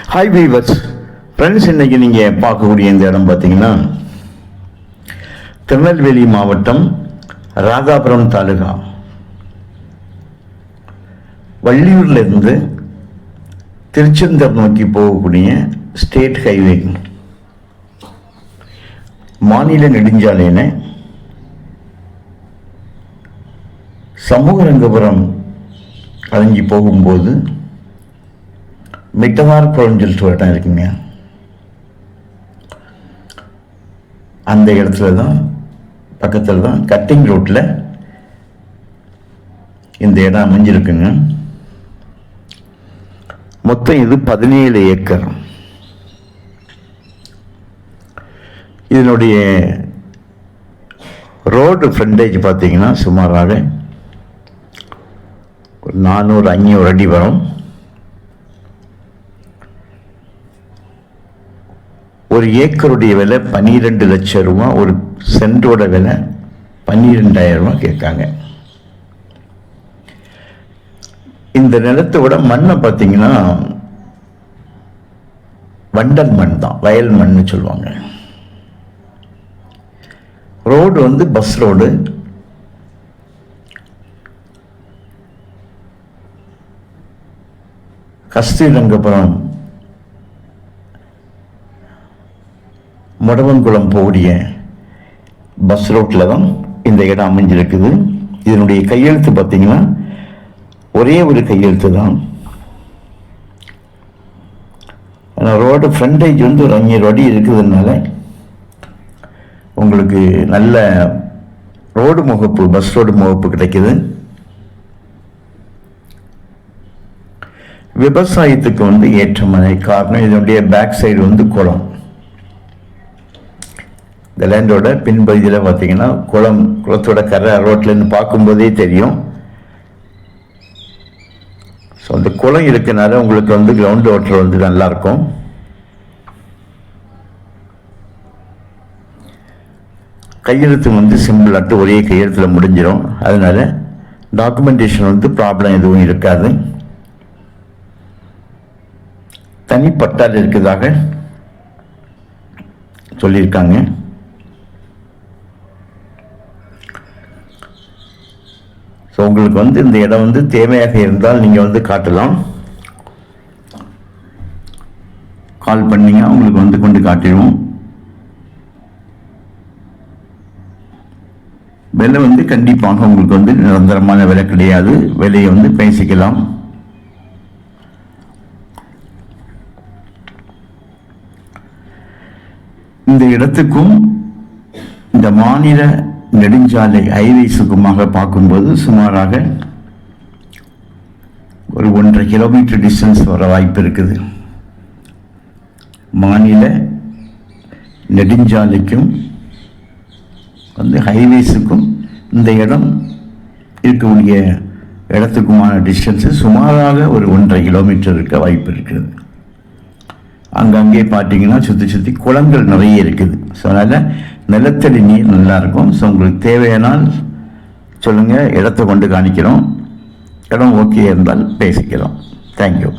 Hi viewers friends, இன்றைக்கி நீங்கள் பார்க்கக்கூடிய இந்த இடம் பார்த்தீங்கன்னா திருநெல்வேலி மாவட்டம் ராதாபுரம் தாலுகா வள்ளியூர்லேருந்து திருச்செந்தூர் நோக்கி போகக்கூடிய ஸ்டேட் ஹைவே மாநில நெடுஞ்சாலையின சமூகரங்கபுரம் அலைஞ்சி போகும்போது மிட்டவார் குளம்னு சொல்லிட்டு ஒரு இடம் இருக்குங்க. அந்த இடத்துல தான் பக்கத்தில் தான் கட்டிங் ரோட்டில் இந்த இடம் அமைஞ்சிருக்குங்க. மொத்தம் இது 17 ஏக்கர். இதனுடைய ரோடு ஃப்ரண்டேஜ் பார்த்தீங்கன்னா சுமாராக 400-500 அடி வரும். ஒரு ஏக்கருடைய விலை 12 லட்சம் ரூபா, ஒரு சென்டோட விலை 12,000 ரூபா கேட்காங்க. இந்த நிலத்தோட மண்ணை பார்த்தீங்கன்னா வண்டல் மண் தான், வயல் மண்ணு சொல்லுவாங்க. ரோடு வந்து பஸ் ரோடு. கஸ்தூரிரங்கபுரம் மொடவன்குளம் போகக்கூடிய பஸ் ரோட்டில் தான் இந்த இடம் அமைஞ்சிருக்குது. இதனுடைய கையெழுத்து பார்த்தீங்கன்னா ஒரே ஒரு கையெழுத்து தான். ஆனால் ரோடு ஃப்ரண்டேஜ் வந்து ஒரு 500 அடி இருக்குதுனால உங்களுக்கு நல்ல ரோடு முகப்பு, பஸ் ரோடு முகப்பு கிடைக்குது. விவசாயத்துக்கு வந்து ஏற்றமான காரணம் இதனுடைய பேக் சைடு வந்து குளம். இந்த லேண்டோட பின்பகுதியில் பார்த்தீங்கன்னா குளத்தோட கரை ரோட்லேருந்து பார்க்கும்போதே தெரியும். ஸோ அந்த குளம் இருக்கனால உங்களுக்கு வந்து கிரவுண்ட் வாட்டர் வந்து நல்லாயிருக்கும். கையெழுத்து வந்து சிம்பிளாட்டு ஒரே கையெழுத்தில் முடிஞ்சிடும். அதனால டாக்குமெண்டேஷன் வந்து ப்ராப்ளம் எதுவும் இருக்காது. தனிப்பட்டால் இருக்கிறதாக சொல்லியிருக்காங்க. ஸோ உங்களுக்கு வந்து இந்த இடம் வந்து தேவையாக இருந்தால் நீங்கள் வந்து காட்டலாம். கால் பண்ணீங்க உங்களுக்கு வந்து கொண்டு காட்டிடுவோம். விலை வந்து கண்டிப்பாக உங்களுக்கு வந்து நிரந்தரமான விலை கிடையாது. விலையை வந்து பேசிக்கலாம். இந்த இடத்துக்கும் இந்த மாநில நெடுஞ்சாலை ஹைவேஸுக்குமாக பார்க்கும்போது சுமாராக ஒரு 1.5 கிலோமீட்டர் டிஸ்டன்ஸ் வர வாய்ப்பு இருக்குது. மாநில நெடுஞ்சாலைக்கும் வந்து ஹைவேஸுக்கும் இந்த இடம் இருக்கக்கூடிய இடத்துக்குமான டிஸ்டன்ஸு சுமாராக ஒரு 1.5 கிலோமீட்டர் இருக்க வாய்ப்பு இருக்குது. அங்கங்கே பார்த்தீங்கன்னா சுற்றி குளங்கள் நிறைய இருக்குது. ஸோ அதனால் நிலத்தடி நீர் நல்லாயிருக்கும். ஸோ உங்களுக்கு தேவையானால் சொல்லுங்கள், இடத்த கொண்டு காணிக்கிறோம். இடம் ஓகே இருந்தால் பேசிக்கிறோம். தேங்க்யூ.